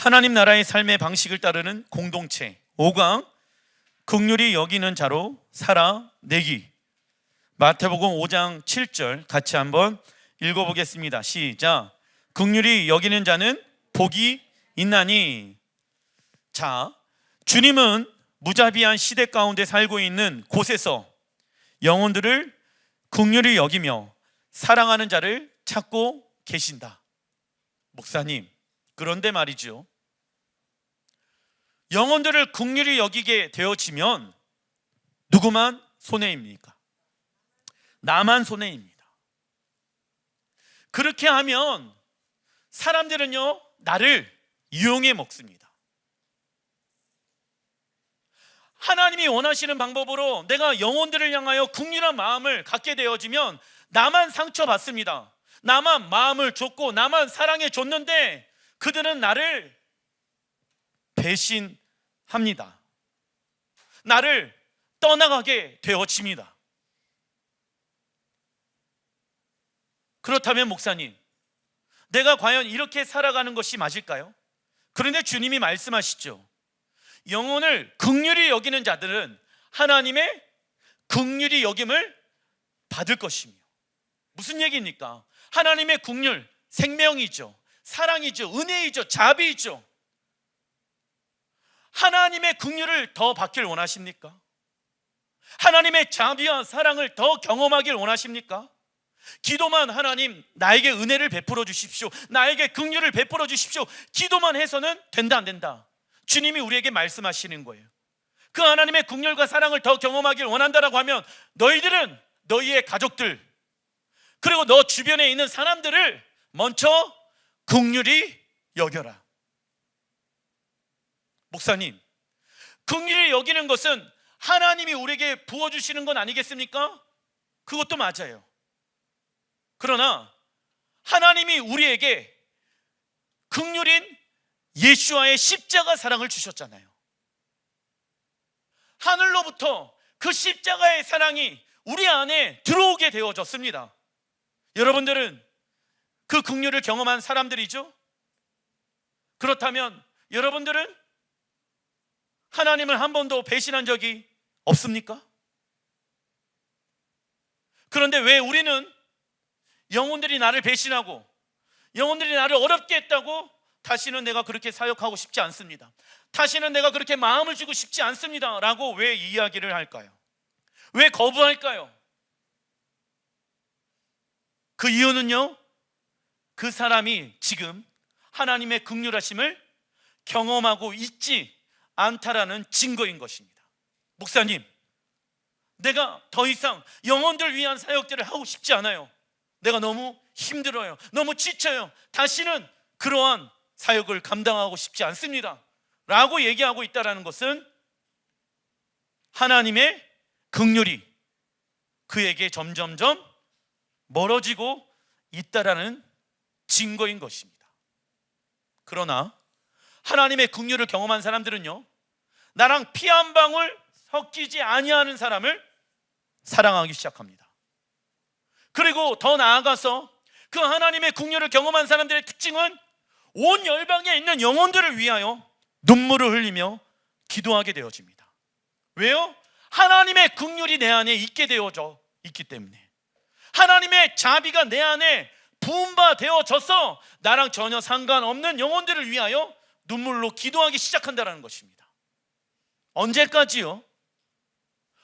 하나님 나라의 삶의 방식을 따르는 공동체. 5강, 긍휼히 여기는 자로 살아내기. 마태복음 5장 7절 같이 한번 읽어보겠습니다. 시작. 긍휼히 여기는 자는 복이 있나니. 자, 주님은 무자비한 시대 가운데 살고 있는 곳에서 영혼들을 긍휼히 여기며 사랑하는 자를 찾고 계신다. 목사님, 그런데 말이죠, 영혼들을 긍휼히 여기게 되어지면 누구만 손해입니까? 나만 손해입니다. 그렇게 하면 사람들은요, 나를 이용해 먹습니다. 하나님이 원하시는 방법으로 내가 영혼들을 향하여 긍휼한 마음을 갖게 되어지면 나만 상처받습니다. 나만 마음을 줬고 나만 사랑해 줬는데 그들은 나를 배신합니다. 나를 떠나가게 되어집니다. 그렇다면 목사님, 내가 과연 이렇게 살아가는 것이 맞을까요? 그런데 주님이 말씀하시죠. 영혼을 긍휼히 여기는 자들은 하나님의 긍휼히 여김을 받을 것이며. 무슨 얘기입니까? 하나님의 긍휼, 생명이죠, 사랑이죠, 은혜이죠, 자비이죠. 하나님의 긍휼을 더 받길 원하십니까? 하나님의 자비와 사랑을 더 경험하길 원하십니까? 기도만 하나님 나에게 은혜를 베풀어 주십시오, 나에게 긍휼을 베풀어 주십시오, 기도만 해서는 된다 안 된다? 주님이 우리에게 말씀하시는 거예요. 그 하나님의 긍휼과 사랑을 더 경험하길 원한다라고 하면 너희들은 너희의 가족들, 그리고 너 주변에 있는 사람들을 먼저 긍휼히 여겨라. 목사님, 긍휼히 여기는 것은 하나님이 우리에게 부어주시는 건 아니겠습니까? 그것도 맞아요. 그러나 하나님이 우리에게 긍휼인 예수와의 십자가 사랑을 주셨잖아요. 하늘로부터 그 십자가의 사랑이 우리 안에 들어오게 되어졌습니다. 여러분들은 그 긍휼을 경험한 사람들이죠? 그렇다면 여러분들은 하나님을 한 번도 배신한 적이 없습니까? 그런데 왜 우리는 영혼들이 나를 배신하고 영혼들이 나를 어렵게 했다고 다시는 내가 그렇게 사역하고 싶지 않습니다, 다시는 내가 그렇게 마음을 주고 싶지 않습니다 라고 왜 이야기를 할까요? 왜 거부할까요? 그 이유는요, 그 사람이 지금 하나님의 긍휼하심을 경험하고 있지 않다라는 증거인 것입니다. 목사님, 내가 더 이상 영혼들 위한 사역들을 하고 싶지 않아요. 내가 너무 힘들어요, 너무 지쳐요, 다시는 그러한 사역을 감당하고 싶지 않습니다 라고 얘기하고 있다는 것은 하나님의 긍휼이 그에게 점점점 멀어지고 있다라는 증거인 것입니다. 그러나 하나님의 긍휼을 경험한 사람들은요, 나랑 피 한 방울 섞이지 아니하는 사람을 사랑하기 시작합니다. 그리고 더 나아가서 그 하나님의 긍휼을 경험한 사람들의 특징은 온 열방에 있는 영혼들을 위하여 눈물을 흘리며 기도하게 되어집니다. 왜요? 하나님의 긍휼이 내 안에 있게 되어져 있기 때문에, 하나님의 자비가 내 안에 부음바 되어져서 나랑 전혀 상관없는 영혼들을 위하여 눈물로 기도하기 시작한다는 것입니다. 언제까지요?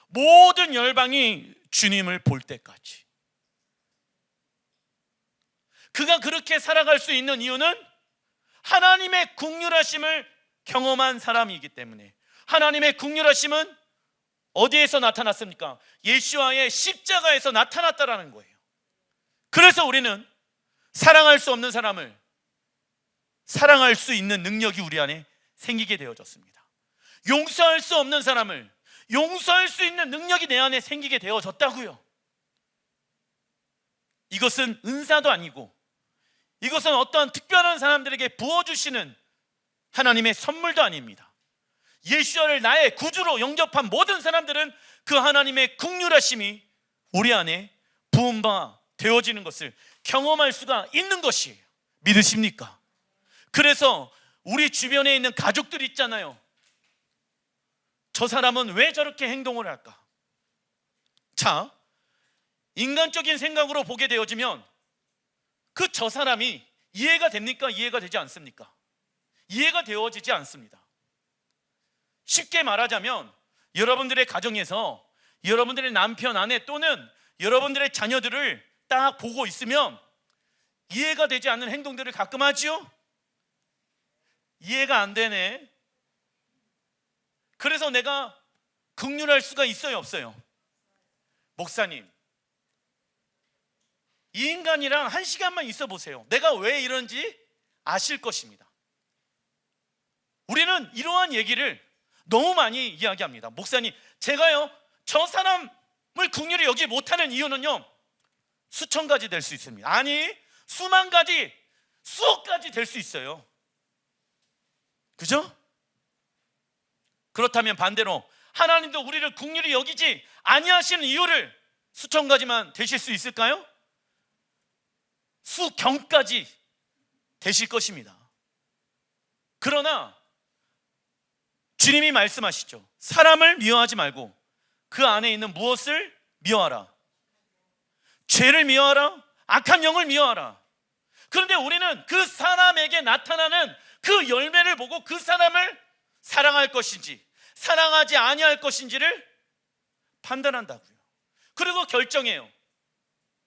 모든 열방이 주님을 볼 때까지. 그가 그렇게 살아갈 수 있는 이유는 하나님의 긍휼하심을 경험한 사람이기 때문에. 하나님의 긍휼하심은 어디에서 나타났습니까? 예수와의 십자가에서 나타났다라는 거예요. 그래서 우리는 사랑할 수 없는 사람을 사랑할 수 있는 능력이 우리 안에 생기게 되어졌습니다. 용서할 수 없는 사람을 용서할 수 있는 능력이 내 안에 생기게 되어졌다고요. 이것은 은사도 아니고, 이것은 어떠한 특별한 사람들에게 부어주시는 하나님의 선물도 아닙니다. 예수를 나의 구주로 영접한 모든 사람들은 그 하나님의 긍휼하심이 우리 안에 부음바 되어지는 것을 경험할 수가 있는 것이에요. 믿으십니까? 그래서 우리 주변에 있는 가족들 있잖아요. 저 사람은 왜 저렇게 행동을 할까? 자, 인간적인 생각으로 보게 되어지면 저 사람이 이해가 됩니까? 이해가 되지 않습니까? 이해가 되어지지 않습니다. 쉽게 말하자면 여러분들의 가정에서 여러분들의 남편, 아내 또는 여러분들의 자녀들을 딱 보고 있으면 이해가 되지 않는 행동들을 가끔 하지요? 이해가 안 되네. 그래서 내가 긍휼할 수가 있어요, 없어요? 목사님, 이 인간이랑 1시간만 있어 보세요. 내가 왜 이런지 아실 것입니다. 우리는 이러한 얘기를 너무 많이 이야기합니다. 목사님, 제가요 저 사람을 긍휼히 여기지 못하는 이유는요 수천 가지 될 수 있습니다. 아니, 수만 가지, 수억 가지 될 수 있어요. 그죠? 그렇다면 반대로 하나님도 우리를 긍휼히 여기지 아니하시는 이유를 수천 가지만 되실 수 있을까요? 수경까지 되실 것입니다. 그러나 주님이 말씀하시죠. 사람을 미워하지 말고 그 안에 있는 무엇을 미워하라? 죄를 미워하라? 악한 영을 미워하라. 그런데 우리는 그 사람에게 나타나는 그 열매를 보고 그 사람을 사랑할 것인지 사랑하지 아니할 것인지를 판단한다고요. 그리고 결정해요.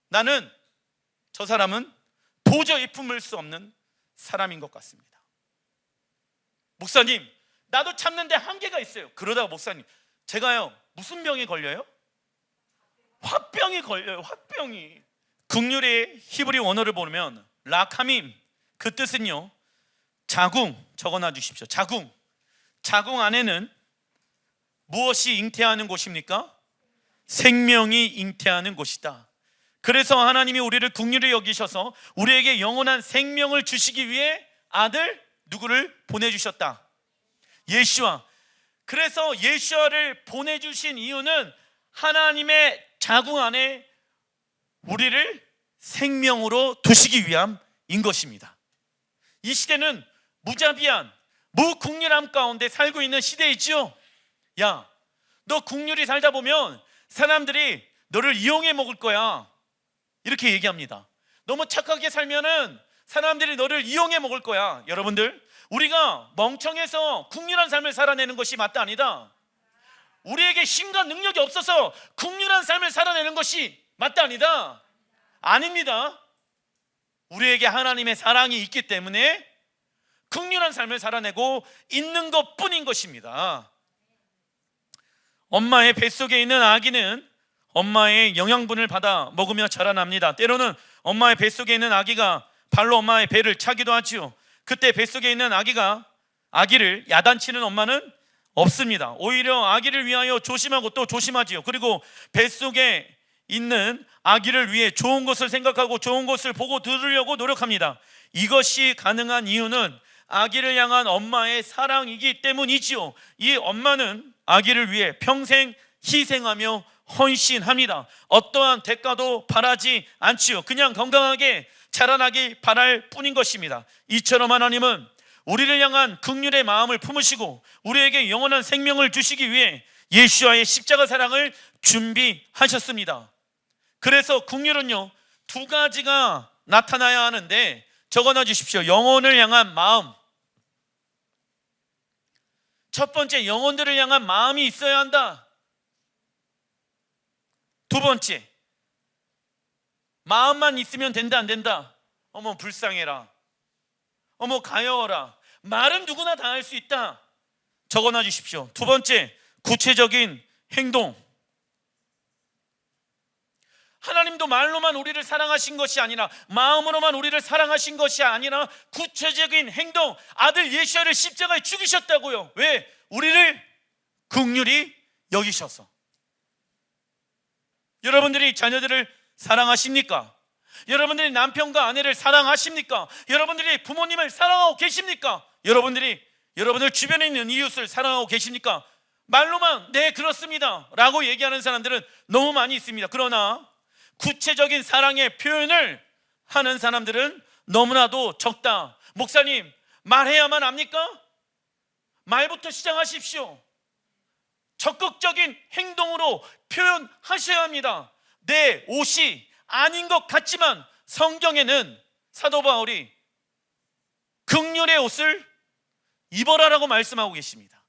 나는 저 사람은 도저히 품을 수 없는 사람인 것 같습니다. 목사님, 나도 참는데 한계가 있어요. 그러다가 목사님, 제가요 무슨 병에 걸려요? 화병이 걸려요. 화병이. 긍휼의 히브리 원어를 보면 라카밈, 그 뜻은요 자궁, 적어놔 주십시오. 자궁 안에는 무엇이 잉태하는 곳입니까? 생명이 잉태하는 곳이다. 그래서 하나님이 우리를 긍휼히 여기셔서 우리에게 영원한 생명을 주시기 위해 아들 누구를 보내주셨다? 예수와. 그래서 예수와를 보내주신 이유는 하나님의 자궁 안에 우리를 생명으로 두시기 위함인 것입니다. 이 시대는 무자비한 무긍휼함 가운데 살고 있는 시대이지요. 야, 너 긍휼히 살다 보면 사람들이 너를 이용해 먹을 거야, 이렇게 얘기합니다. 너무 착하게 살면은 사람들이 너를 이용해 먹을 거야. 여러분들, 우리가 멍청해서 긍휼한 삶을 살아내는 것이 맞다 아니다? 우리에게 힘과 능력이 없어서 긍휼한 삶을 살아내는 것이 맞다 아니다? 아닙니다. 우리에게 하나님의 사랑이 있기 때문에 긍휼한 삶을 살아내고 있는 것뿐인 것입니다. 엄마의 뱃속에 있는 아기는 엄마의 영양분을 받아 먹으며 자라납니다. 때로는 엄마의 뱃속에 있는 아기가 발로 엄마의 배를 차기도 하지요. 그때 뱃속에 있는 아기를 야단치는 엄마는 없습니다. 오히려 아기를 위하여 조심하고 또 조심하지요. 그리고 뱃속에 있는 아기를 위해 좋은 것을 생각하고 좋은 것을 보고 들으려고 노력합니다. 이것이 가능한 이유는 아기를 향한 엄마의 사랑이기 때문이지요. 이 엄마는 아기를 위해 평생 희생하며 헌신합니다. 어떠한 대가도 바라지 않지요. 그냥 건강하게 자라나기 바랄 뿐인 것입니다. 이처럼 하나님은 우리를 향한 긍휼의 마음을 품으시고 우리에게 영원한 생명을 주시기 위해 예수와의 십자가 사랑을 준비하셨습니다. 그래서 긍휼은요 2가지가 나타나야 하는데 적어놔 주십시오. 영혼을 향한 마음. 첫 번째, 영혼들을 향한 마음이 있어야 한다. 두 번째, 마음만 있으면 된다 안 된다? 어머 불쌍해라, 어머 가여워라, 말은 누구나 다 할 수 있다. 적어놔 주십시오. 두 번째, 구체적인 행동. 하나님도 말로만 우리를 사랑하신 것이 아니라, 마음으로만 우리를 사랑하신 것이 아니라 구체적인 행동. 아들 예수를 십자가에 죽이셨다고요. 왜? 우리를 긍휼히 여기셔서. 여러분들이 자녀들을 사랑하십니까? 여러분들이 남편과 아내를 사랑하십니까? 여러분들이 부모님을 사랑하고 계십니까? 여러분들 주변에 있는 이웃을 사랑하고 계십니까? 말로만 네 그렇습니다 라고 얘기하는 사람들은 너무 많이 있습니다. 그러나 구체적인 사랑의 표현을 하는 사람들은 너무나도 적다. 목사님, 말해야만 합니까? 말부터 시작하십시오. 적극적인 행동으로 표현하셔야 합니다. 내 옷이 아닌 것 같지만 성경에는 사도 바울이 긍휼의 옷을 입어라라고 말씀하고 계십니다.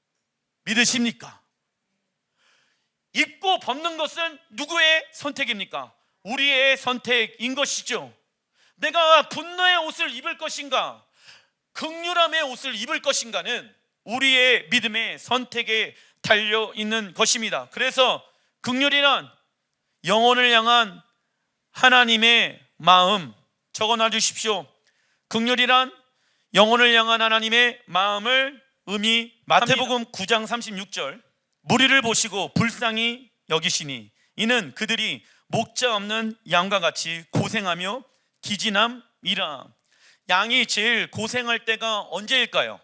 믿으십니까? 입고 벗는 것은 누구의 선택입니까? 우리의 선택인 것이죠. 내가 분노의 옷을 입을 것인가, 긍휼함의 옷을 입을 것인가는 우리의 믿음의 선택에 달려 있는 것입니다. 그래서 긍휼이란 영혼을 향한 하나님의 마음, 적어놔 주십시오. 긍휼이란 영혼을 향한 하나님의 마음을 의미합니다. 마태복음 9장 36절, 무리를 보시고 불쌍히 여기시니 이는 그들이 목자 없는 양과 같이 고생하며 기진함이라. 양이 제일 고생할 때가 언제일까요?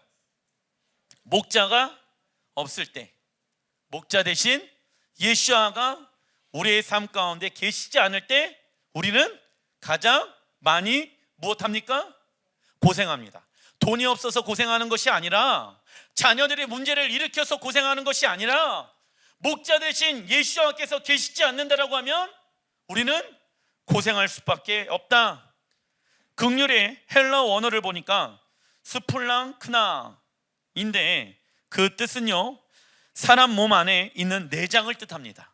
목자가 없을 때. 목자 대신 예수아가 우리의 삶 가운데 계시지 않을 때 우리는 가장 많이 무엇합니까? 고생합니다. 돈이 없어서 고생하는 것이 아니라, 자녀들의 문제를 일으켜서 고생하는 것이 아니라, 목자 대신 예수아께서 계시지 않는다라고 하면 우리는 고생할 수밖에 없다. 긍휼의 헬라 원어를 보니까 스플랑크나인데 그 뜻은요, 사람 몸 안에 있는 내장을 뜻합니다.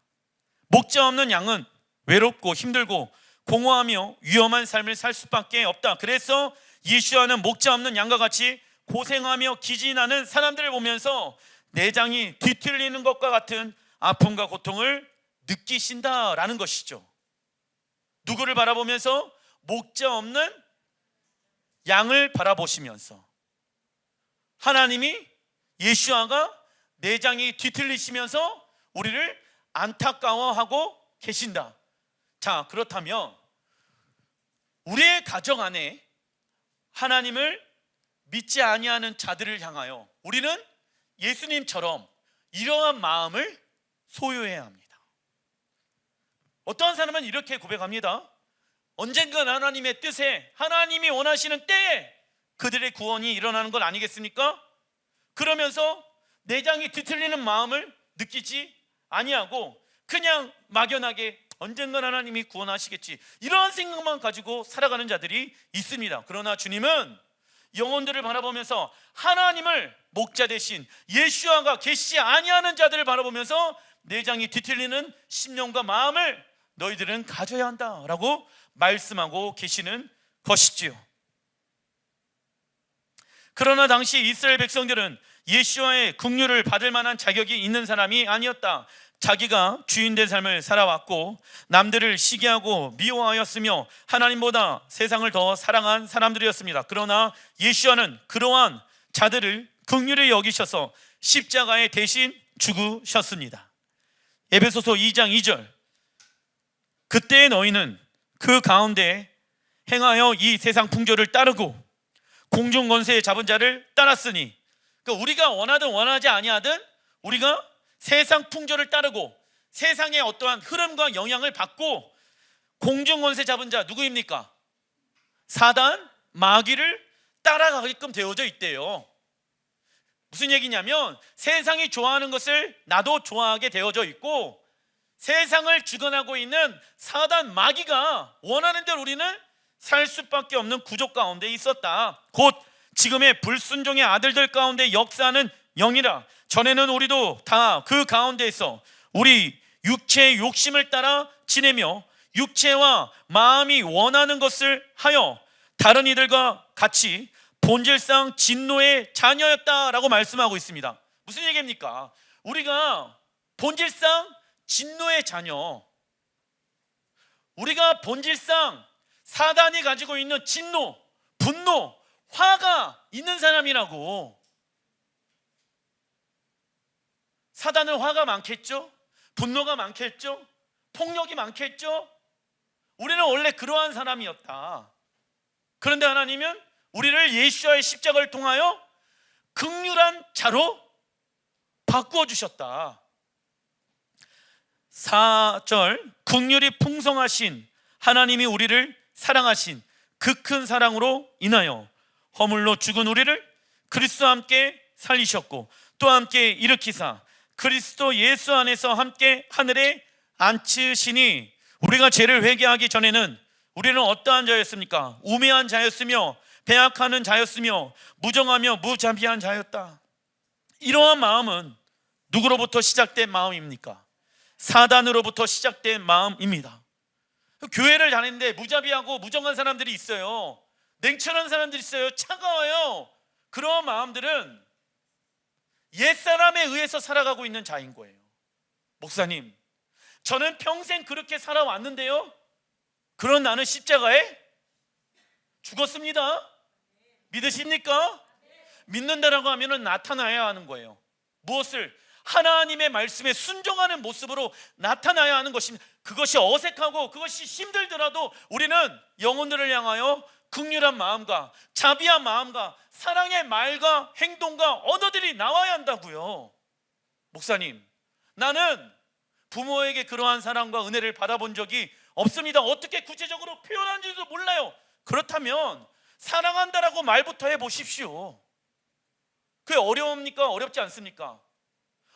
목자 없는 양은 외롭고 힘들고 공허하며 위험한 삶을 살 수밖에 없다. 그래서 예수와는 목자 없는 양과 같이 고생하며 기진하는 사람들을 보면서 내장이 뒤틀리는 것과 같은 아픔과 고통을 느끼신다라는 것이죠. 누구를 바라보면서? 목자 없는 양을 바라보시면서 하나님이, 예수아가 내장이 뒤틀리시면서 우리를 안타까워하고 계신다. 자, 그렇다면 우리의 가정 안에 하나님을 믿지 아니하는 자들을 향하여 우리는 예수님처럼 이러한 마음을 소유해야 합니다. 어떠한 사람은 이렇게 고백합니다. 언젠간 하나님의 뜻에, 하나님이 원하시는 때에 그들의 구원이 일어나는 건 아니겠습니까? 그러면서 내장이 뒤틀리는 마음을 느끼지 아니하고 그냥 막연하게 언젠간 하나님이 구원하시겠지, 이런 생각만 가지고 살아가는 자들이 있습니다. 그러나 주님은 영혼들을 바라보면서 하나님을, 목자 대신 예수아가 계시지 아니하는 자들을 바라보면서 내장이 뒤틀리는 심령과 마음을 너희들은 가져야 한다라고 말씀하고 계시는 것이지요. 그러나 당시 이스라엘 백성들은 예수아의 긍휼을 받을 만한 자격이 있는 사람이 아니었다. 자기가 주인된 삶을 살아왔고 남들을 시기하고 미워하였으며 하나님보다 세상을 더 사랑한 사람들이었습니다. 그러나 예수아는 그러한 자들을 긍휼히 여기셔서 십자가에 대신 죽으셨습니다. 에베소서 2장 2절, 그때 너희는 그 가운데 행하여 이 세상 풍조를 따르고 공중 권세에 잡은 자를 따랐으니, 그러니까 우리가 원하든 원하지 아니하든 우리가 세상 풍조를 따르고 세상의 어떠한 흐름과 영향을 받고 공중 권세 잡은 자 누구입니까? 사단, 마귀를 따라가게끔 되어져 있대요. 무슨 얘기냐면 세상이 좋아하는 것을 나도 좋아하게 되어져 있고, 세상을 주관하고 있는 사단, 마귀가 원하는 대로 우리는 살 수밖에 없는 구조 가운데 있었다. 곧 지금의 불순종의 아들들 가운데 역사하는 영이라. 전에는 우리도 다 그 가운데에서 우리 육체의 욕심을 따라 지내며 육체와 마음이 원하는 것을 하여 다른 이들과 같이 본질상 진노의 자녀였다라고 말씀하고 있습니다. 무슨 얘기입니까? 우리가 본질상 진노의 자녀, 우리가 본질상 사단이 가지고 있는 진노, 분노, 화가 있는 사람이라고. 사단은 화가 많겠죠? 분노가 많겠죠? 폭력이 많겠죠? 우리는 원래 그러한 사람이었다. 그런데 하나님은 우리를 예수와의 십자가를 통하여 긍휼한 자로 바꾸어 주셨다. 4절, 긍휼이 풍성하신 하나님이 우리를 사랑하신 그 큰 사랑으로 인하여 허물로 죽은 우리를 그리스도와 함께 살리셨고 또 함께 일으키사 그리스도 예수 안에서 함께 하늘에 앉히시니 우리가 죄를 회개하기 전에는 우리는 어떠한 자였습니까? 우매한 자였으며 배악하는 자였으며 무정하며 무자비한 자였다. 이러한 마음은 누구로부터 시작된 마음입니까? 사단으로부터 시작된 마음입니다. 교회를 다니는데 무자비하고 무정한 사람들이 있어요. 냉철한 사람들이 있어요. 차가워요. 그런 마음들은 옛사람에 의해서 살아가고 있는 자인 거예요. 목사님, 저는 평생 그렇게 살아왔는데요, 그런 나는 십자가에 죽었습니다. 믿으십니까? 믿는다라고 하면 나타나야 하는 거예요. 무엇을? 하나님의 말씀에 순종하는 모습으로 나타나야 하는 것입니다. 그것이 어색하고 그것이 힘들더라도 우리는 영혼들을 향하여 긍휼한 마음과 자비한 마음과 사랑의 말과 행동과 언어들이 나와야 한다고요. 목사님, 나는 부모에게 그러한 사랑과 은혜를 받아본 적이 없습니다. 어떻게 구체적으로 표현하는지도 몰라요. 그렇다면 사랑한다라고 말부터 해보십시오. 그게 어려웁니까? 어렵지 않습니까?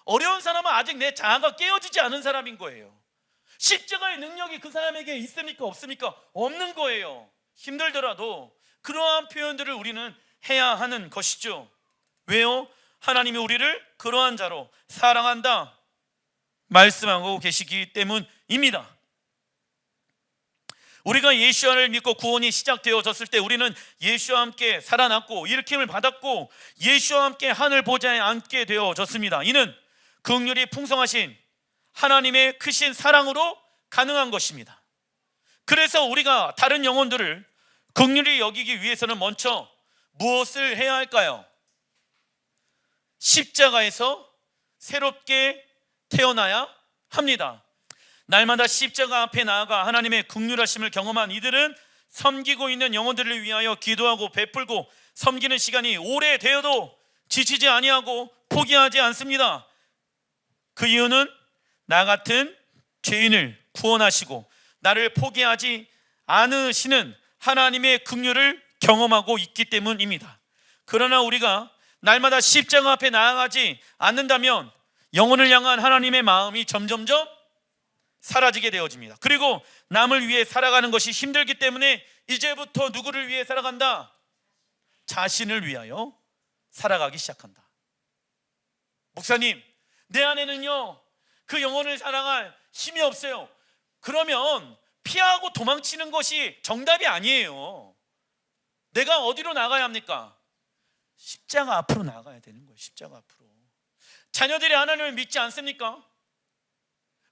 어려운 사람은 아직 내 자아가 깨어지지 않은 사람인 거예요. 십자가의 능력이 그 사람에게 있습니까? 없습니까? 없는 거예요. 힘들더라도 그러한 표현들을 우리는 해야 하는 것이죠. 왜요? 하나님이 우리를 그러한 자로 사랑한다 말씀하고 계시기 때문입니다. 우리가 예수를 믿고 구원이 시작되어졌을 때 우리는 예수와 함께 살아났고 일으킴을 받았고 예수와 함께 하늘 보좌에 앉게 되어졌습니다. 이는 긍휼이 풍성하신 하나님의 크신 사랑으로 가능한 것입니다. 그래서 우리가 다른 영혼들을 긍휼히 여기기 위해서는 먼저 무엇을 해야 할까요? 십자가에서 새롭게 태어나야 합니다. 날마다 십자가 앞에 나아가 하나님의 긍휼하심을 경험한 이들은 섬기고 있는 영혼들을 위하여 기도하고 베풀고 섬기는 시간이 오래되어도 지치지 아니하고 포기하지 않습니다. 그 이유는 나 같은 죄인을 구원하시고 나를 포기하지 않으시는 하나님의 긍휼을 경험하고 있기 때문입니다. 그러나 우리가 날마다 십자가 앞에 나아가지 않는다면 영혼을 향한 하나님의 마음이 점점점 사라지게 되어집니다. 그리고 남을 위해 살아가는 것이 힘들기 때문에 이제부터 누구를 위해 살아간다? 자신을 위하여 살아가기 시작한다. 목사님, 내 안에는요 그 영혼을 사랑할 힘이 없어요. 그러면 피하고 도망치는 것이 정답이 아니에요. 내가 어디로 나가야 합니까? 십자가 앞으로 나가야 되는 거예요. 십자가 앞으로. 자녀들이 하나님을 믿지 않습니까?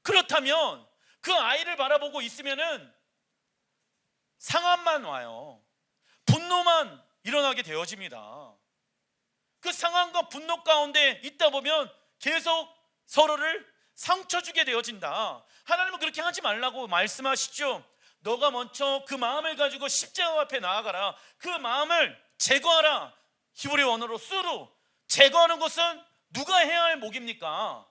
그렇다면 그 아이를 바라보고 있으면은 상함만 와요. 분노만 일어나게 되어집니다. 그 상함과 분노 가운데 있다 보면 계속 서로를 상처 주게 되어진다. 하나님은 그렇게 하지 말라고 말씀하시죠. 너가 먼저 그 마음을 가지고 십자가 앞에 나아가라. 그 마음을 제거하라. 히브리 원어로 수루. 제거하는 것은 누가 해야 할 목입니까?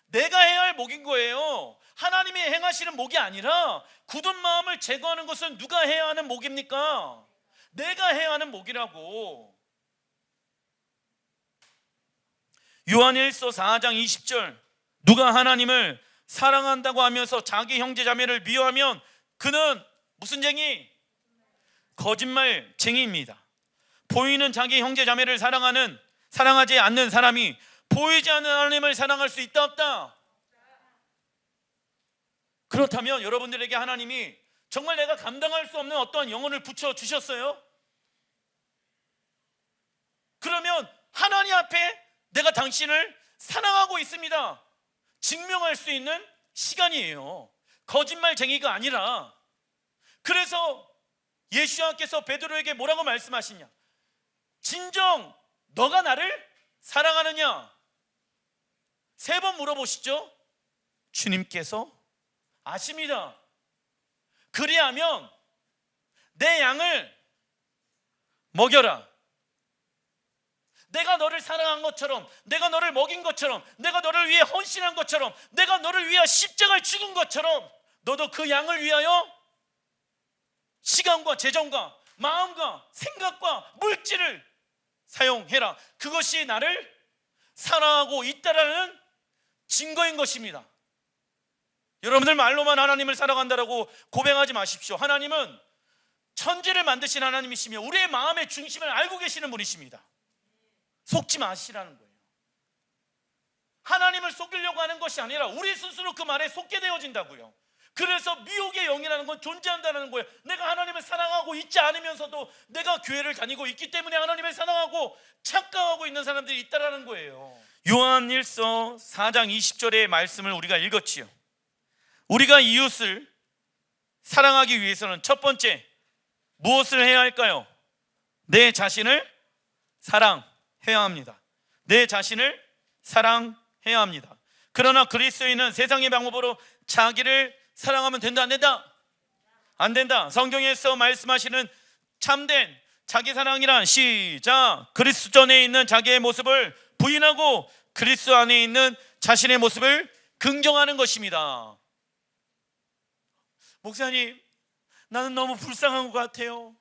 내가 해야 할 목인 거예요. 하나님이 행하시는 목이 아니라 굳은 마음을 제거하는 것은 누가 해야 하는 목입니까? 내가 해야 하는 목이라고. 요한일서 4장 20절, 누가 하나님을 사랑한다고 하면서 자기 형제 자매를 미워하면 그는 무슨 쟁이? 거짓말쟁이입니다. 보이는 자기 형제 자매를 사랑하지 않는 사람이 보이지 않는 하나님을 사랑할 수 있다 없다? 그렇다면 여러분들에게 하나님이 정말 내가 감당할 수 없는 어떠한 영혼을 붙여주셨어요? 그러면 하나님 앞에 내가 당신을 사랑하고 있습니다 증명할 수 있는 시간이에요. 거짓말쟁이가 아니라. 그래서 예수님께서 베드로에게 뭐라고 말씀하시냐? 진정 너가 나를 사랑하느냐? 3번 물어보시죠. 주님께서 아십니다. 그리하면 내 양을 먹여라. 내가 너를 사랑한 것처럼, 내가 너를 먹인 것처럼, 내가 너를 위해 헌신한 것처럼, 내가 너를 위해 십자가를 죽은 것처럼 너도 그 양을 위하여 시간과 재정과 마음과 생각과 물질을 사용해라. 그것이 나를 사랑하고 있다라는 증거인 것입니다. 여러분들 말로만 하나님을 사랑한다라고 고백하지 마십시오. 하나님은 천지를 만드신 하나님이시며 우리의 마음의 중심을 알고 계시는 분이십니다. 속지 마시라는 거예요. 하나님을 속이려고 하는 것이 아니라 우리 스스로 그 말에 속게 되어진다고요. 그래서 미혹의 영이라는 건 존재한다는 거예요. 내가 하나님을 사랑하고 있지 않으면서도 내가 교회를 다니고 있기 때문에 하나님을 사랑하고 착각하고 있는 사람들이 있다는 거예요. 요한일서 4장 20절의 말씀을 우리가 읽었지요. 우리가 이웃을 사랑하기 위해서는 첫 번째 무엇을 해야 할까요? 내 자신을 사랑해야 합니다. 내 자신을 사랑해야 합니다. 그러나 그리스도인은 세상의 방법으로 자기를 사랑하면 된다, 안 된다? 안 된다. 성경에서 말씀하시는 참된 자기 사랑이란 시작, 그리스도 전에 있는 자기의 모습을 부인하고 그리스도 안에 있는 자신의 모습을 긍정하는 것입니다. 목사님, 나는 너무 불쌍한 것 같아요.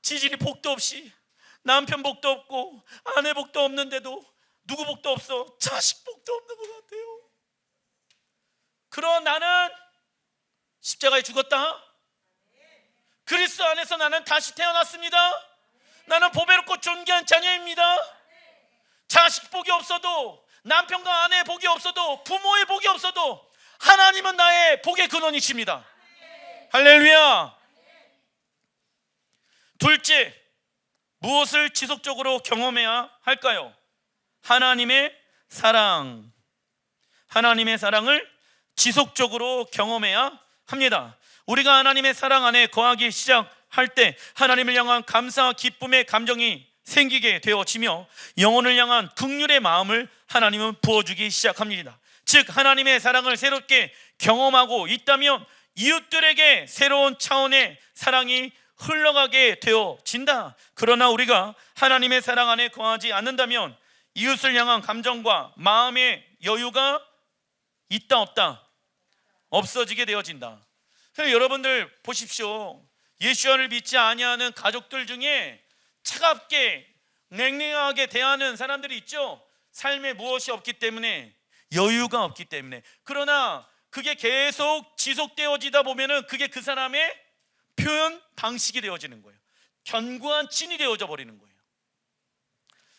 지질이 복도 없이, 남편 복도 없고 아내 복도 없는데도 누구 복도 없어? 자식 복도 없는 것 같아요. 그럼 나는 십자가에 죽었다. 그리스도 안에서 나는 다시 태어났습니다. 나는 보배롭고 존귀한 자녀입니다. 자식 복이 없어도, 남편과 아내의 복이 없어도, 부모의 복이 없어도 하나님은 나의 복의 근원이십니다. 할렐루야. 둘째, 무엇을 지속적으로 경험해야 할까요? 하나님의 사랑. 하나님의 사랑을 지속적으로 경험해야 합니다. 우리가 하나님의 사랑 안에 거하기 시작할 때 하나님을 향한 감사와 기쁨의 감정이 생기게 되어지며 영혼을 향한 긍휼의 마음을 하나님은 부어주기 시작합니다. 즉 하나님의 사랑을 새롭게 경험하고 있다면 이웃들에게 새로운 차원의 사랑이 흘러가게 되어진다. 그러나 우리가 하나님의 사랑 안에 거하지 않는다면 이웃을 향한 감정과 마음의 여유가 있다 없다? 없어지게 되어진다. 그래서 여러분들 보십시오. 예수를 믿지 아니하는 가족들 중에 차갑게 냉랭하게 대하는 사람들이 있죠. 삶에 무엇이 없기 때문에, 여유가 없기 때문에. 그러나 그게 계속 지속되어지다 보면은 그게 그 사람의 표현 방식이 되어지는 거예요. 견고한 진이 되어져 버리는 거예요.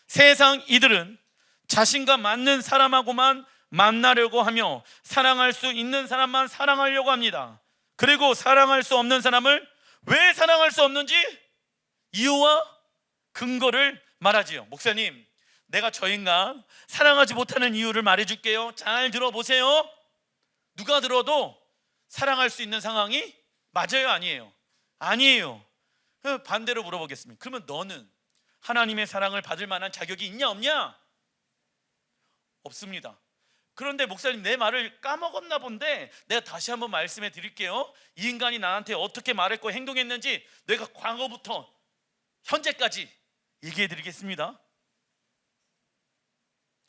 세상 이들은 자신과 맞는 사람하고만 만나려고 하며 사랑할 수 있는 사람만 사랑하려고 합니다. 그리고 사랑할 수 없는 사람을 왜 사랑할 수 없는지 이유와 근거를 말하지요. 목사님, 내가 저 인간 사랑하지 못하는 이유를 말해줄게요. 잘 들어보세요. 누가 들어도 사랑할 수 있는 상황이 맞아요, 아니에요? 아니에요. 반대로 물어보겠습니다. 그러면 너는 하나님의 사랑을 받을 만한 자격이 있냐 없냐? 없습니다. 그런데 목사님, 내 말을 까먹었나 본데 내가 다시 한번 말씀해 드릴게요. 이 인간이 나한테 어떻게 말했고 행동했는지 내가 과거부터 현재까지 얘기해 드리겠습니다.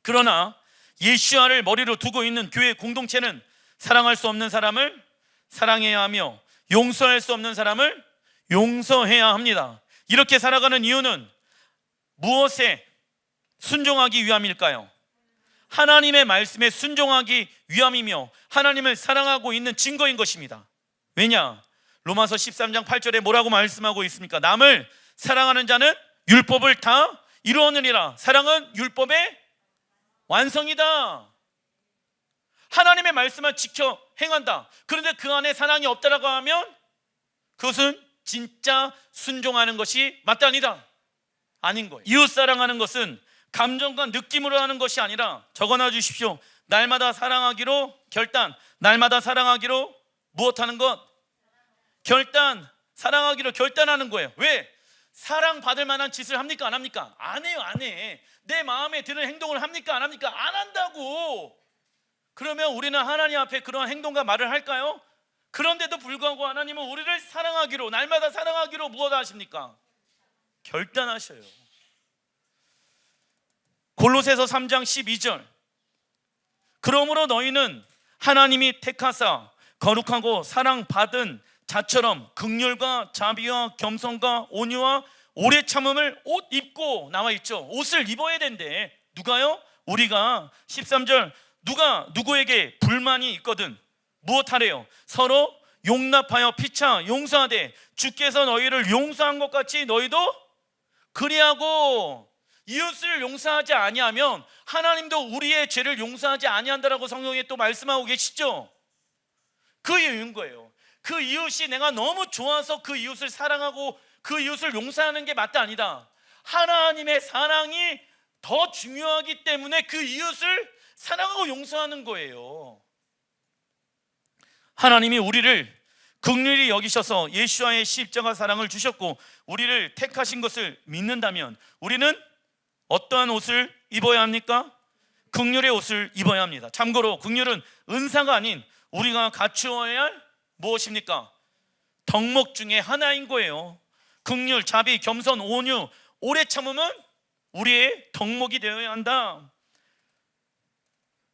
그러나 예수아를 머리로 두고 있는 교회 공동체는 사랑할 수 없는 사람을 사랑해야 하며 용서할 수 없는 사람을 용서해야 합니다. 이렇게 살아가는 이유는 무엇에 순종하기 위함일까요? 하나님의 말씀에 순종하기 위함이며 하나님을 사랑하고 있는 증거인 것입니다. 왜냐? 로마서 13장 8절에 뭐라고 말씀하고 있습니까? 남을 사랑하는 자는 율법을 다 이루었느니라. 사랑은 율법의 완성이다. 하나님의 말씀만 지켜 행한다. 그런데 그 안에 사랑이 없다라고 하면 그것은 진짜 순종하는 것이 맞다니다. 아닌 거예요. 이웃 사랑하는 것은 감정과 느낌으로 하는 것이 아니라, 적어놔 주십시오. 날마다 사랑하기로 결단. 날마다 사랑하기로 무엇하는 것? 결단. 사랑하기로 결단하는 거예요. 왜? 사랑받을 만한 짓을 합니까 안 합니까? 안 해요, 안 해. 내 마음에 드는 행동을 합니까 안 합니까? 안 한다고. 그러면 우리는 하나님 앞에 그런 행동과 말을 할까요? 그런데도 불구하고 하나님은 우리를 사랑하기로, 날마다 사랑하기로 무엇 하십니까? 결단하셔요. 골로새서 3장 12절, 그러므로 너희는 하나님이 택하사 거룩하고 사랑받은 자처럼 긍휼과 자비와 겸손과 온유와 오래 참음을 옷 입고 나와 있죠. 옷을 입어야 된대. 누가요? 우리가. 13절, 누가 누구에게 불만이 있거든 무엇 하래요? 서로 용납하여 피차 용서하되 주께서 너희를 용서한 것 같이 너희도 그리하고. 이웃을 용서하지 아니하면 하나님도 우리의 죄를 용서하지 아니한다라고 성경에 또 말씀하고 계시죠. 그 이유인 거예요. 그 이웃이 내가 너무 좋아서 그 이웃을 사랑하고 그 이웃을 용서하는 게 맞다 아니다. 하나님의 사랑이 더 중요하기 때문에 그 이웃을 사랑하고 용서하는 거예요. 하나님이 우리를 긍휼히 여기셔서 예수와의 십자가 사랑을 주셨고 우리를 택하신 것을 믿는다면 우리는 어떠한 옷을 입어야 합니까? 긍휼의 옷을 입어야 합니다. 참고로 긍휼은 은사가 아닌 우리가 갖추어야 할 무엇입니까? 덕목 중에 하나인 거예요. 긍휼, 자비, 겸손, 온유, 오래 참음은 우리의 덕목이 되어야 한다.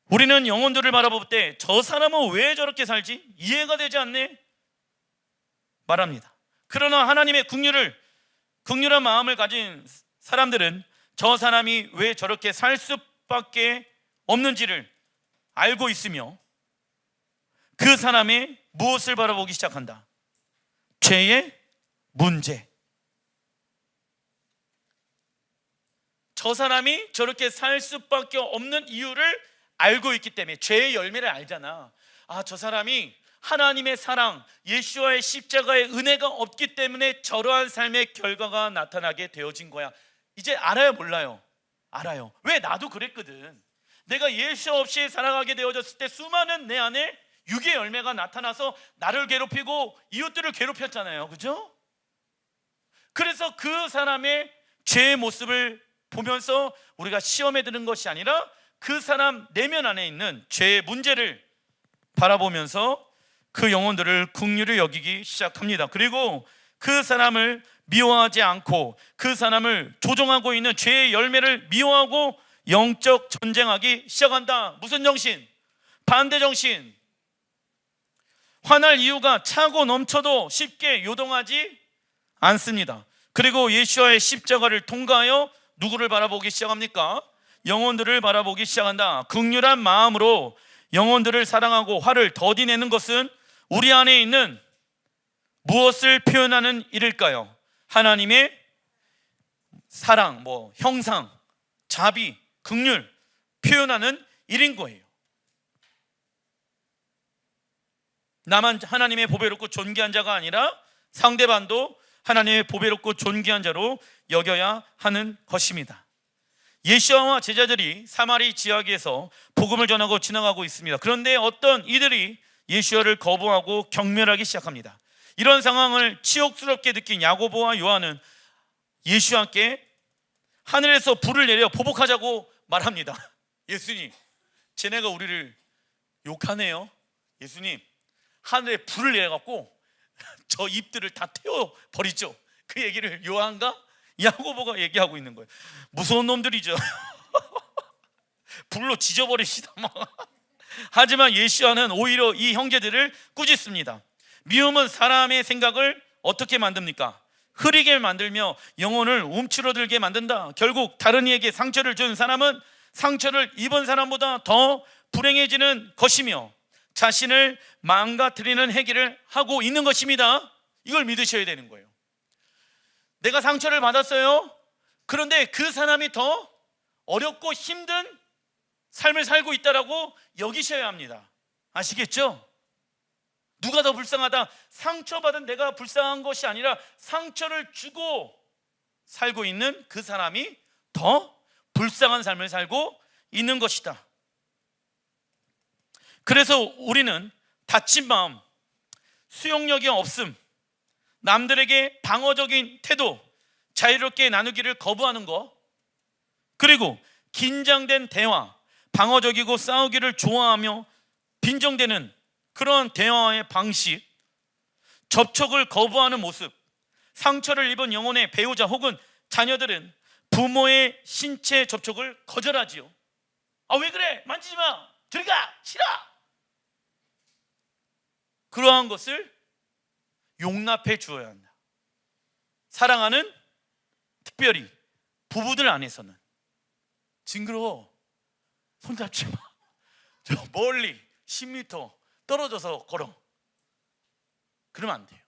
우리는 영혼들을 바라볼 때 저 사람은 왜 저렇게 살지? 이해가 되지 않네? 말합니다. 그러나 하나님의 긍휼한 마음을 가진 사람들은 저 사람이 왜 저렇게 살 수밖에 없는지를 알고 있으며 그 사람의 무엇을 바라보기 시작한다? 죄의 문제. 저 사람이 저렇게 살 수밖에 없는 이유를 알고 있기 때문에. 죄의 열매를 알잖아. 아, 저 사람이 하나님의 사랑, 예수와의 십자가의 은혜가 없기 때문에 저러한 삶의 결과가 나타나게 되어진 거야. 이제 알아요, 몰라요? 알아요. 왜? 나도 그랬거든. 내가 예수 없이 살아가게 되어졌을 때 수많은 내 안에 육의 열매가 나타나서 나를 괴롭히고 이웃들을 괴롭혔잖아요. 그죠? 그래서 그 사람의 죄의 모습을 보면서 우리가 시험에 드는 것이 아니라 그 사람 내면 안에 있는 죄의 문제를 바라보면서 그 영혼들을 긍휼히 여기기 시작합니다. 그리고 그 사람을 미워하지 않고 그 사람을 조종하고 있는 죄의 열매를 미워하고 영적 전쟁하기 시작한다. 무슨 정신? 반대 정신. 화날 이유가 차고 넘쳐도 쉽게 요동하지 않습니다. 그리고 예수와의 십자가를 통과하여 누구를 바라보기 시작합니까? 영혼들을 바라보기 시작한다. 긍휼한 마음으로 영혼들을 사랑하고 화를 더디내는 것은 우리 안에 있는 무엇을 표현하는 일일까요? 하나님의 사랑, 형상, 자비, 긍휼 표현하는 일인 거예요. 나만 하나님의 보배롭고 존귀한 자가 아니라 상대방도 하나님의 보배롭고 존귀한 자로 여겨야 하는 것입니다. 예수와 제자들이 사마리 지역에서 복음을 전하고 지나가고 있습니다. 그런데 어떤 이들이 예수를 거부하고 경멸하기 시작합니다. 이런 상황을 치욕스럽게 느낀 야고보와 요한은 예수와 함께 하늘에서 불을 내려 보복하자고 말합니다. 예수님, 쟤네가 우리를 욕하네요. 예수님, 하늘에 불을 내려갖고 저 입들을 다 태워버리죠. 그 얘기를 요한과 야고보가 얘기하고 있는 거예요. 무서운 놈들이죠. 불로 지져버립시다. 하지만 예수와는 오히려 이 형제들을 꾸짖습니다. 미움은 사람의 생각을 어떻게 만듭니까? 흐리게 만들며 영혼을 움츠러들게 만든다. 결국 다른 이에게 상처를 준 사람은 상처를 입은 사람보다 더 불행해지는 것이며 자신을 망가뜨리는 행위를 하고 있는 것입니다. 이걸 믿으셔야 되는 거예요. 내가 상처를 받았어요. 그런데 그 사람이 더 어렵고 힘든 삶을 살고 있다라고 여기셔야 합니다. 아시겠죠? 누가 더 불쌍하다? 상처받은 내가 불쌍한 것이 아니라 상처를 주고 살고 있는 그 사람이 더 불쌍한 삶을 살고 있는 것이다. 그래서 우리는 다친 마음, 수용력이 없음, 남들에게 방어적인 태도, 자유롭게 나누기를 거부하는 것, 그리고 긴장된 대화, 방어적이고 싸우기를 좋아하며 빈정대는 그런 대화의 방식, 접촉을 거부하는 모습, 상처를 입은 영혼의 배우자 혹은 자녀들은 부모의 신체 접촉을 거절하지요. 아, 왜 그래? 만지지 마! 들어가! 싫어! 그러한 것을 용납해 주어야 한다. 사랑하는 특별히 부부들 안에서는 징그러워, 손잡지 마, 저 멀리 10m 떨어져서 걸어, 그러면 안 돼요.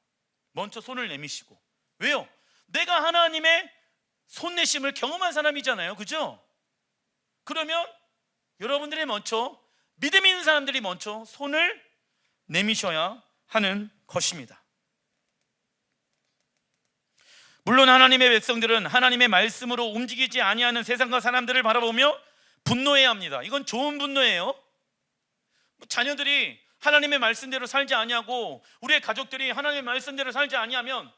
먼저 손을 내미시고. 왜요? 내가 하나님의 손내심을 경험한 사람이잖아요, 그죠? 그러면 여러분들이 먼저, 믿음 있는 사람들이 먼저 손을 내미셔야 하는 것입니다. 물론 하나님의 백성들은 하나님의 말씀으로 움직이지 아니하는 세상과 사람들을 바라보며 분노해야 합니다. 이건 좋은 분노예요. 자녀들이 하나님의 말씀대로 살지 아니하고 우리의 가족들이 하나님의 말씀대로 살지 아니하면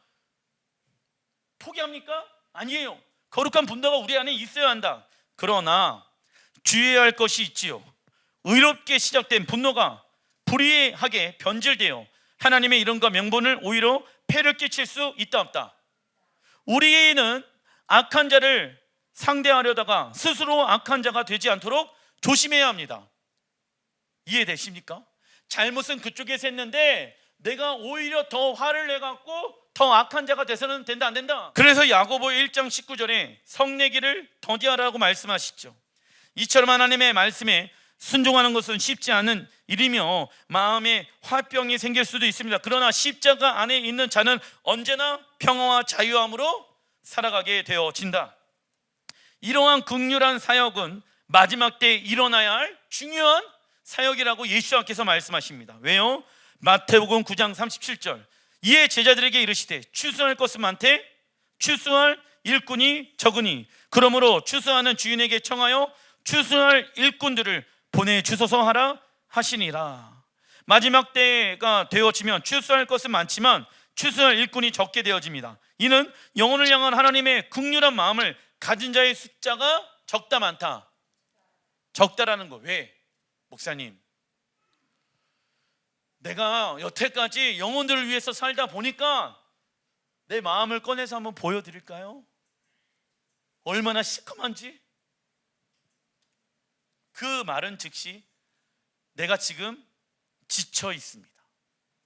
포기합니까? 아니에요. 거룩한 분노가 우리 안에 있어야 한다. 그러나 주의해야 할 것이 있지요. 의롭게 시작된 분노가 불의하게 변질되어 하나님의 이름과 명분을 오히려 폐를 끼칠 수 있다 없다. 우리는 악한 자를 상대하려다가 스스로 악한 자가 되지 않도록 조심해야 합니다. 이해되십니까? 잘못은 그쪽에서 했는데 내가 오히려 더 화를 내갖고 더 악한 자가 돼서는 된다, 안 된다. 그래서 야고보 1장 19절에 성내기를 더디하라고 말씀하시죠. 이처럼 하나님의 말씀에 순종하는 것은 쉽지 않은 일이며 마음에 화병이 생길 수도 있습니다. 그러나 십자가 안에 있는 자는 언제나 평화와 자유함으로 살아가게 되어진다. 이러한 긍휼한 사역은 마지막 때에 일어나야 할 중요한 사역이라고 예수님께서 말씀하십니다. 왜요? 마태복음 9장 37절, 이에 제자들에게 이르시되 추수할 것은 많되 추수할 일꾼이 적으니 그러므로 추수하는 주인에게 청하여 추수할 일꾼들을 보내주소서 하라 하시니라. 마지막 때가 되어지면 추수할 것은 많지만 추수할 일꾼이 적게 되어집니다. 이는 영혼을 향한 하나님의 긍휼한 마음을 가진 자의 숫자가 적다 많다. 적다라는 거. 왜? 목사님, 내가 여태까지 영혼들을 위해서 살다 보니까 내 마음을 꺼내서 한번 보여드릴까요? 얼마나 시커먼지? 그 말은 즉시 내가 지금 지쳐 있습니다,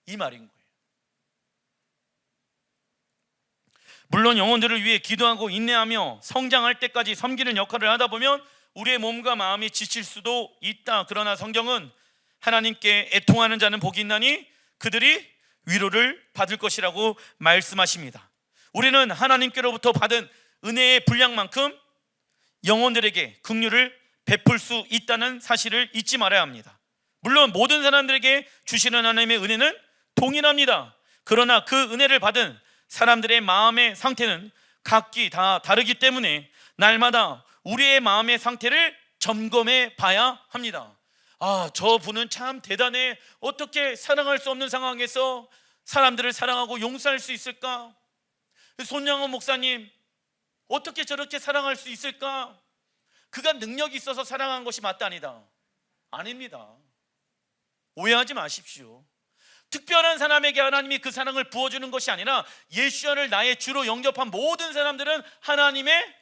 이 말인 거예요. 물론 영혼들을 위해 기도하고 인내하며 성장할 때까지 섬기는 역할을 하다 보면 우리의 몸과 마음이 지칠 수도 있다. 그러나 성경은 하나님께 애통하는 자는 복이 있나니 그들이 위로를 받을 것이라고 말씀하십니다. 우리는 하나님께로부터 받은 은혜의 분량만큼 영혼들에게 긍휼을 베풀 수 있다는 사실을 잊지 말아야 합니다. 물론 모든 사람들에게 주시는 하나님의 은혜는 동일합니다. 그러나 그 은혜를 받은 사람들의 마음의 상태는 각기 다 다르기 때문에 날마다 우리의 마음의 상태를 점검해 봐야 합니다. 아, 저 분은 참 대단해. 어떻게 사랑할 수 없는 상황에서 사람들을 사랑하고 용서할 수 있을까? 손양원 목사님, 어떻게 저렇게 사랑할 수 있을까? 그가 능력이 있어서 사랑한 것이 맞다, 아니다? 아닙니다. 오해하지 마십시오. 특별한 사람에게 하나님이 그 사랑을 부어주는 것이 아니라 예수를 나의 주로 영접한 모든 사람들은 하나님의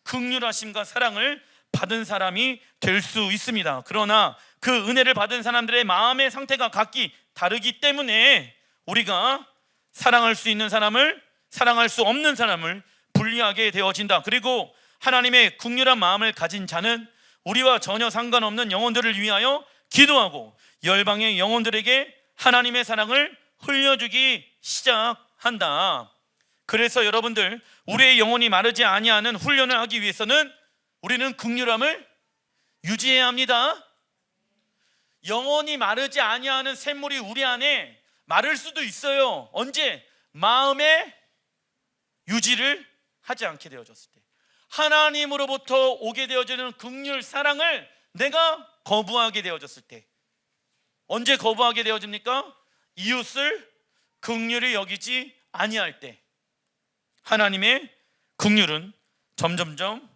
긍휼하심과 사랑을 받은 사람이 될 수 있습니다. 그러나 그 은혜를 받은 사람들의 마음의 상태가 각기 다르기 때문에 우리가 사랑할 수 있는 사람을, 사랑할 수 없는 사람을 분리하게 되어진다. 그리고 하나님의 긍휼한 마음을 가진 자는 우리와 전혀 상관없는 영혼들을 위하여 기도하고 열방의 영혼들에게 하나님의 사랑을 흘려주기 시작한다. 그래서 여러분들, 우리의 영혼이 마르지 아니하는 훈련을 하기 위해서는 우리는 긍휼함을 유지해야 합니다. 영혼이 마르지 아니하는 샘물이 우리 안에 마를 수도 있어요. 언제? 마음의 유지를 하지 않게 되어졌을 때. 하나님으로부터 오게 되어지는 긍휼 사랑을 내가 거부하게 되어졌을 때. 언제 거부하게 되어집니까? 이웃을 긍휼히 여기지 아니할 때. 하나님의 긍휼은 점점점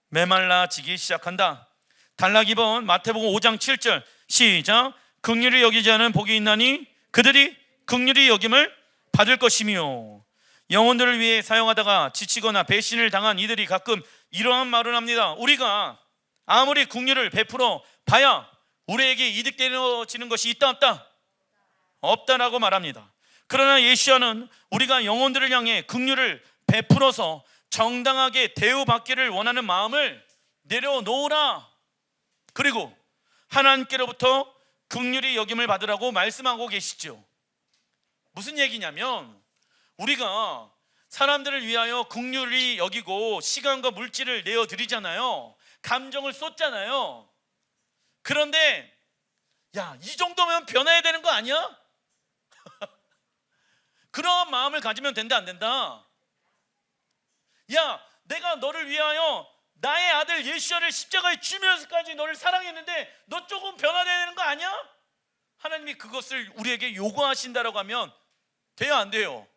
메말라지기 시작한다. 단락 2번 마태복음 5장 7절 시작. 긍휼히 여기지 않은 복이 있나니 그들이 긍휼히 여김을 받을 것이며. 영혼들을 위해 사용하다가 지치거나 배신을 당한 이들이 가끔 이러한 말을 합니다. 우리가 아무리 긍휼을 베풀어 봐야 우리에게 이득되어지는 것이 있다 없다? 없다라고 말합니다. 그러나 예수와는 우리가 영혼들을 향해 긍휼을 베풀어서 정당하게 대우받기를 원하는 마음을 내려놓으라. 그리고 하나님께로부터 긍휼히 여김을 받으라고 말씀하고 계시죠. 무슨 얘기냐면 우리가 사람들을 위하여 긍휼히 여기고 시간과 물질을 내어드리잖아요. 감정을 쏟잖아요. 그런데 야, 이 정도면 변해야 되는 거 아니야? 그런 마음을 가지면 된다 안 된다? 야, 내가 너를 위하여 나의 아들 예수야를 십자가에 주면서까지 너를 사랑했는데 너 조금 변화되야 되는 거 아니야? 하나님이 그것을 우리에게 요구하신다라고 하면 돼요 안 돼요?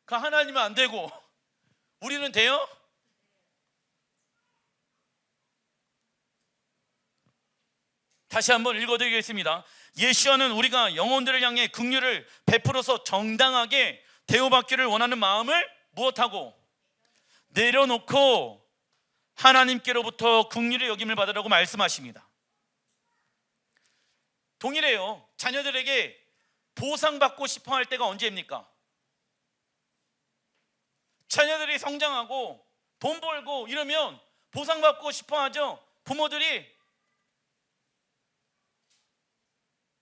그 하나님은 안 되고 우리는 돼요? 다시 한번 읽어드리겠습니다. 예수야는 우리가 영혼들을 향해 긍휼을 베풀어서 정당하게 대우받기를 원하는 마음을 무엇하고? 내려놓고 하나님께로부터 긍휼의 여김을 받으라고 말씀하십니다. 동일해요. 자녀들에게 보상받고 싶어 할 때가 언제입니까? 자녀들이 성장하고 돈 벌고 이러면 보상받고 싶어 하죠. 부모들이.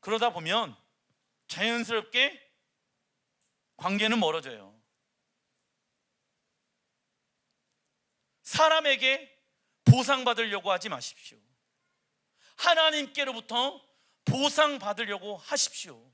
그러다 보면 자연스럽게 관계는 멀어져요. 사람에게 보상받으려고 하지 마십시오. 하나님께로부터 보상받으려고 하십시오.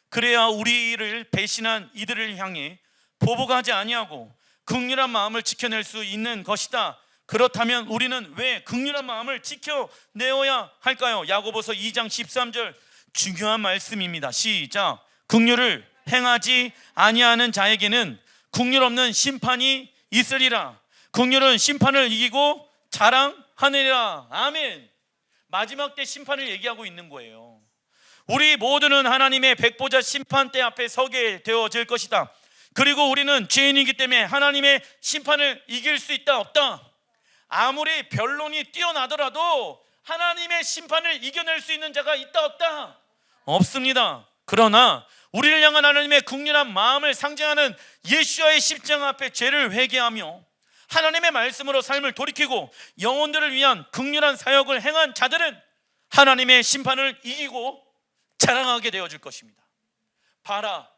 그래야 우리를 배신한 이들을 향해 보복하지 아니하고 긍휼한 마음을 지켜낼 수 있는 것이다. 그렇다면 우리는 왜 긍휼한 마음을 지켜내어야 할까요? 야고보서 2장 13절 중요한 말씀입니다. 시작. 긍휼을 행하지 아니하는 자에게는 긍휼 없는 심판이 있으리라. 긍휼은 심판을 이기고 자랑하느니라. 아멘. 마지막 때 심판을 얘기하고 있는 거예요. 우리 모두는 하나님의 백보자 심판대 앞에 서게 되어질 것이다. 그리고 우리는 죄인이기 때문에 하나님의 심판을 이길 수 있다 없다? 아무리 변론이 뛰어나더라도 하나님의 심판을 이겨낼 수 있는 자가 있다 없다? 없습니다. 그러나 우리를 향한 하나님의 긍휼한 마음을 상징하는 예수와의 십자가 앞에 죄를 회개하며 하나님의 말씀으로 삶을 돌이키고 영혼들을 위한 긍휼한 사역을 행한 자들은 하나님의 심판을 이기고 자랑하게 되어질 것입니다. 봐라,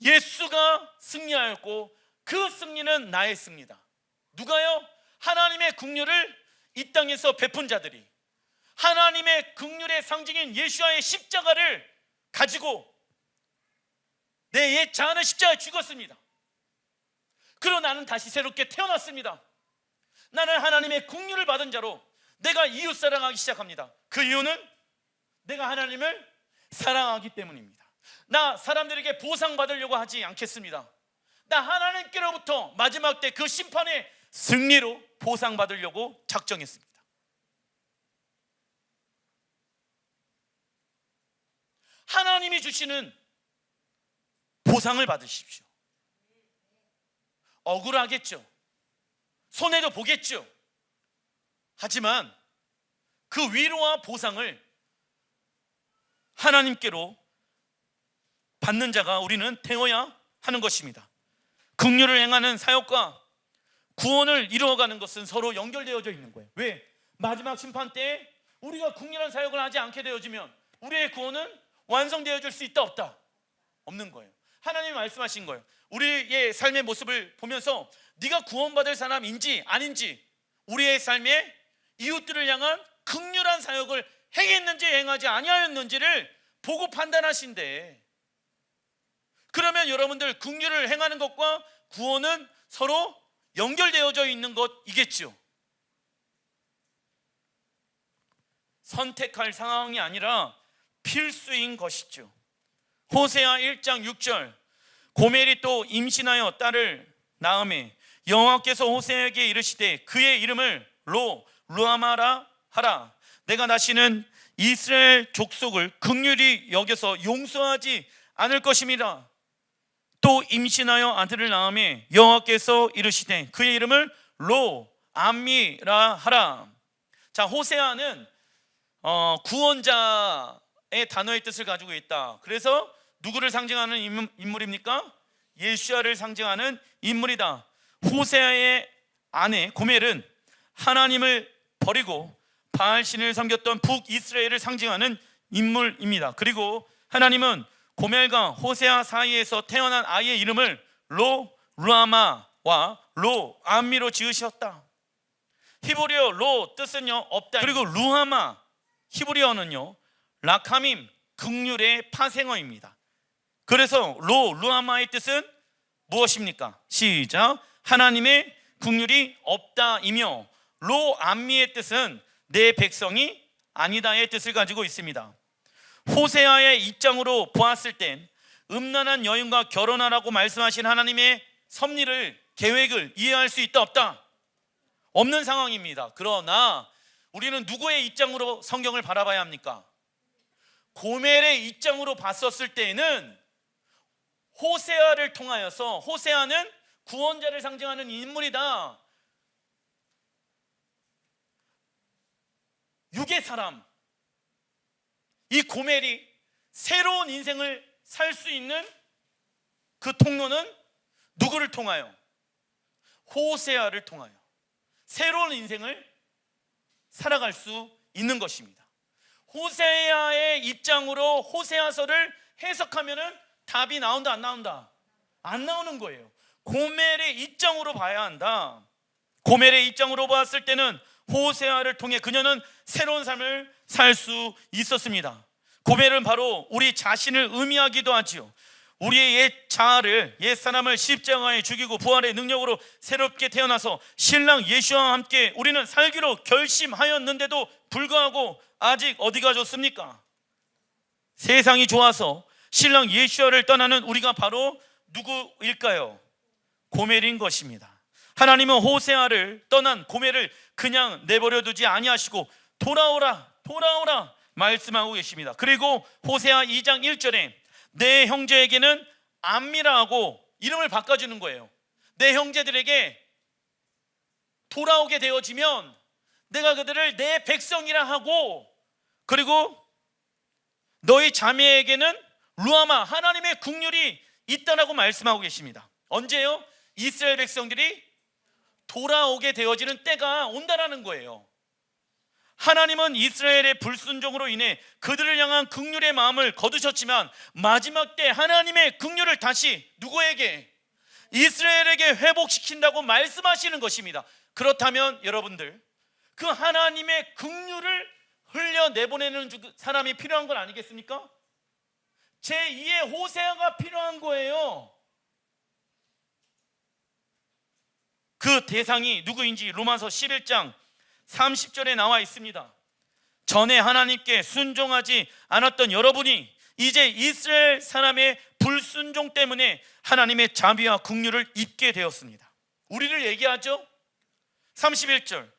예수가 승리하였고 그 승리는 나의 승리다. 누가요? 하나님의 긍휼을 이 땅에서 베푼 자들이 하나님의 긍휼의 상징인 예수와의 십자가를 가지고 내 옛 자아는 십자가에 죽었습니다. 그러나 나는 다시 새롭게 태어났습니다. 나는 하나님의 긍휼을 받은 자로 내가 이웃 사랑하기 시작합니다. 그 이유는 내가 하나님을 사랑하기 때문입니다. 나 사람들에게 보상받으려고 하지 않겠습니다. 나 하나님께로부터 마지막 때 그 심판의 승리로 보상받으려고 작정했습니다. 하나님이 주시는 보상을 받으십시오. 억울하겠죠. 손해도 보겠죠. 하지만 그 위로와 보상을 하나님께로 받는 자가 우리는 되어야 하는 것입니다. 긍휼을 행하는 사역과 구원을 이루어가는 것은 서로 연결되어져 있는 거예요. 왜? 마지막 심판 때에 우리가 긍휼한 사역을 하지 않게 되어지면 우리의 구원은 완성되어질 수 있다 없다? 없는 거예요. 하나님이 말씀하신 거예요. 우리의 삶의 모습을 보면서 네가 구원받을 사람인지 아닌지 우리의 삶에 이웃들을 향한 긍휼한 사역을 행했는지 행하지 아니하였는지를 보고 판단하신대. 그러면 여러분들 긍휼을 행하는 것과 구원은 서로 연결되어져 있는 것이겠죠. 선택할 상황이 아니라 필수인 것이죠. 호세아 1장 6절 고멜이 또 임신하여 딸을 낳음에 여호와께서 호세아에게 이르시되 그의 이름을 루아마라 하라. 내가 다시는 이스라엘 족속을 긍휼히 여겨서 용서하지 않을 것임이라. 또 임신하여 아들을 낳음에 여호와께서 이르시되 그의 이름을 로암미라 하라. 자, 호세아는 구원자의 단어의 뜻을 가지고 있다. 그래서 누구를 상징하는 인물입니까? 예수야를 상징하는 인물이다. 호세아의 아내 고멜은 하나님을 버리고 바알신을 섬겼던 북이스라엘을 상징하는 인물입니다. 그리고 하나님은 고멜과 호세아 사이에서 태어난 아이의 이름을 루아마와 로암미로 지으셨다. 히브리어 로 뜻은요 없다. 그리고 루하마 히브리어는요 라카밈 긍휼의 파생어입니다. 그래서 루하마의 뜻은 무엇입니까? 시작. 하나님의 긍휼이 없다이며 로암미의 뜻은 내 백성이 아니다의 뜻을 가지고 있습니다. 호세아의 입장으로 보았을 땐 음란한 여인과 결혼하라고 말씀하신 하나님의 섭리를, 계획을 이해할 수 있다 없다? 없는 상황입니다. 그러나 우리는 누구의 입장으로 성경을 바라봐야 합니까? 고멜의 입장으로 봤었을 때에는 호세아를 통하여서, 호세아는 구원자를 상징하는 인물이다. 육의 사람, 이 고멜이 새로운 인생을 살 수 있는 그 통로는 누구를 통하여? 호세아를 통하여 새로운 인생을 살아갈 수 있는 것입니다. 호세아의 입장으로 호세아서를 해석하면은 답이 나온다 안 나온다? 안 나오는 거예요. 고멜의 입장으로 봐야 한다. 고멜의 입장으로 봤을 때는 호세아를 통해 그녀는 새로운 삶을 살 수 있었습니다. 고멜은 바로 우리 자신을 의미하기도 하지요. 우리의 옛 자아를, 옛 사람을 십자가에 죽이고 부활의 능력으로 새롭게 태어나서 신랑 예수와 함께 우리는 살기로 결심하였는데도 불구하고 아직 어디가 좋습니까? 세상이 좋아서 신랑 예수와를 떠나는 우리가 바로 누구일까요? 고멜인 것입니다. 하나님은 호세아를 떠난 고멜을 그냥 내버려 두지 아니하시고 돌아오라 돌아오라 말씀하고 계십니다. 그리고 호세아 2장 1절에 내 형제에게는 암미라 하고 이름을 바꿔주는 거예요. 내 형제들에게 돌아오게 되어지면 내가 그들을 내 백성이라 하고, 그리고 너희 자매에게는 루아마, 하나님의 긍휼이 있다라고 말씀하고 계십니다. 언제요? 이스라엘 백성들이 돌아오게 되어지는 때가 온다라는 거예요. 하나님은 이스라엘의 불순종으로 인해 그들을 향한 긍휼의 마음을 거두셨지만 마지막 때 하나님의 긍휼을 다시 누구에게? 이스라엘에게 회복시킨다고 말씀하시는 것입니다. 그렇다면 여러분들, 그 하나님의 긍휼을 흘려내보내는 사람이 필요한 건 아니겠습니까? 제2의 호세아가 필요한 거예요. 그 대상이 누구인지 로마서 11장 30절에 나와 있습니다. 전에 하나님께 순종하지 않았던 여러분이 이제 이스라엘 사람의 불순종 때문에 하나님의 자비와 긍휼을 입게 되었습니다. 우리를 얘기하죠. 31절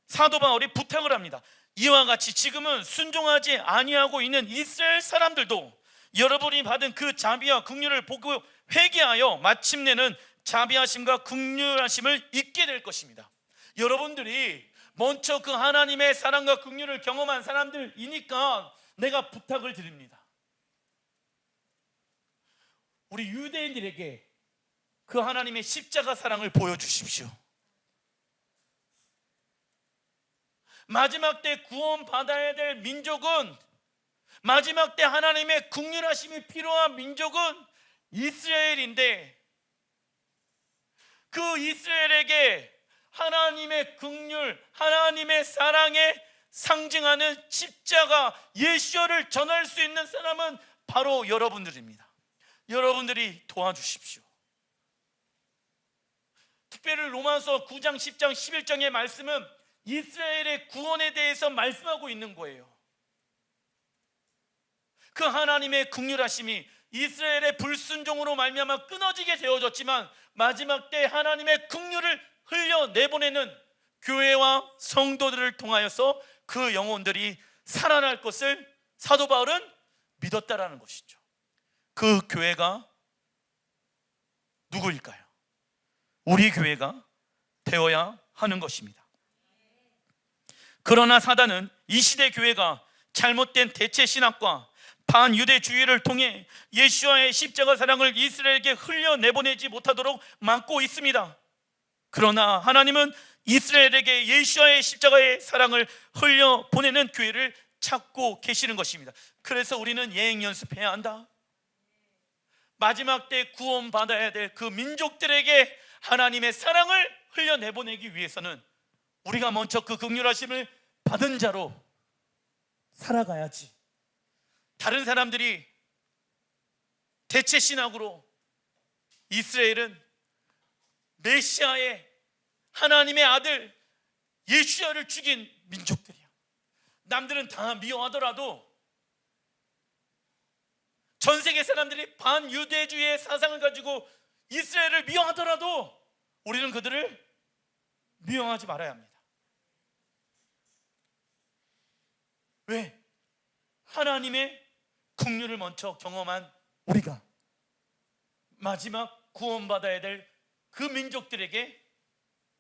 사도 바울이 부탁을 합니다. 이와 같이 지금은 순종하지 아니하고 있는 이스라엘 사람들도 여러분이 받은 그 자비와 긍휼을 보고 회개하여 마침내는 자비하심과 긍휼하심을 입게 될 것입니다. 여러분들이 먼저 그 하나님의 사랑과 긍휼을 경험한 사람들이니까 내가 부탁을 드립니다. 우리 유대인들에게 그 하나님의 십자가 사랑을 보여주십시오. 마지막 때 구원받아야 될 민족은, 마지막 때 하나님의 긍휼하심이 필요한 민족은 이스라엘인데, 그 이스라엘에게 하나님의 긍휼, 하나님의 사랑에 상징하는 십자가 예수를 전할 수 있는 사람은 바로 여러분들입니다. 여러분들이 도와주십시오. 특별히 로마서 9장, 10장, 11장의 말씀은 이스라엘의 구원에 대해서 말씀하고 있는 거예요. 그 하나님의 긍휼하심이 이스라엘의 불순종으로 말미암아 끊어지게 되어졌지만 마지막 때 하나님의 긍휼을 흘려내보내는 교회와 성도들을 통하여서 그 영혼들이 살아날 것을 사도 바울은 믿었다라는 것이죠. 그 교회가 누구일까요? 우리 교회가 되어야 하는 것입니다. 그러나 사단은 이 시대 교회가 잘못된 대체 신학과 반유대주의를 통해 예수와의 십자가 사랑을 이스라엘에게 흘려내보내지 못하도록 막고 있습니다. 그러나 하나님은 이스라엘에게 예수와의 십자가의 사랑을 흘려보내는 교회를 찾고 계시는 것입니다. 그래서 우리는 예행 연습해야 한다. 마지막 때 구원받아야 될 그 민족들에게 하나님의 사랑을 흘려내보내기 위해서는 우리가 먼저 그 긍휼하심을 받은 자로 살아가야지. 다른 사람들이 대체 신학으로 이스라엘은 메시아의 하나님의 아들 예수야를 죽인 민족들이야. 남들은 다 미워하더라도, 전 세계 사람들이 반유대주의의 사상을 가지고 이스라엘을 미워하더라도 우리는 그들을 미워하지 말아야 합니다. 왜? 하나님의 긍휼을 먼저 경험한 우리가 마지막 구원받아야 될 그 민족들에게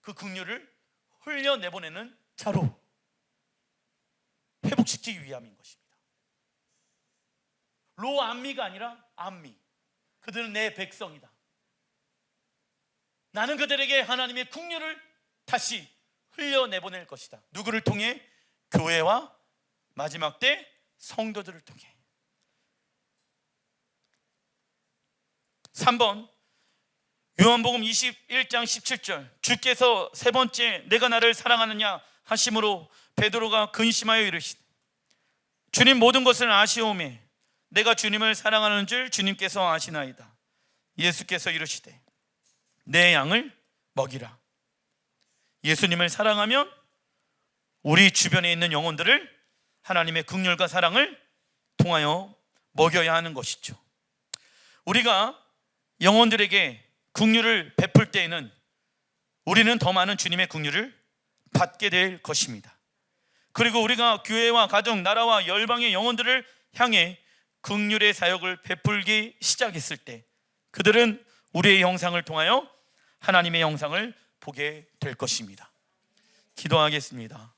그 긍휼을 흘려내보내는 자로 회복시키기 위함인 것입니다. 로암미가 아니라 암미. 그들은 내 백성이다. 나는 그들에게 하나님의 긍휼을 다시 흘려내보낼 것이다. 누구를 통해? 교회와 마지막 때 성도들을 통해. 3번 요한복음 21장 17절, 주께서 세 번째 내가 나를 사랑하느냐 하심으로 베드로가 근심하여 이르시되 주님 모든 것을 아시오매 내가 주님을 사랑하는 줄 주님께서 아시나이다. 예수께서 이르시되 내 양을 먹이라. 예수님을 사랑하면 우리 주변에 있는 영혼들을 하나님의 긍휼과 사랑을 통하여 먹여야 하는 것이죠. 우리가 영혼들에게 긍휼을 베풀 때에는 우리는 더 많은 주님의 긍휼을 받게 될 것입니다. 그리고 우리가 교회와 가정, 나라와 열방의 영혼들을 향해 긍휼의 사역을 베풀기 시작했을 때 그들은 우리의 형상을 통하여 하나님의 형상을 보게 될 것입니다. 기도하겠습니다.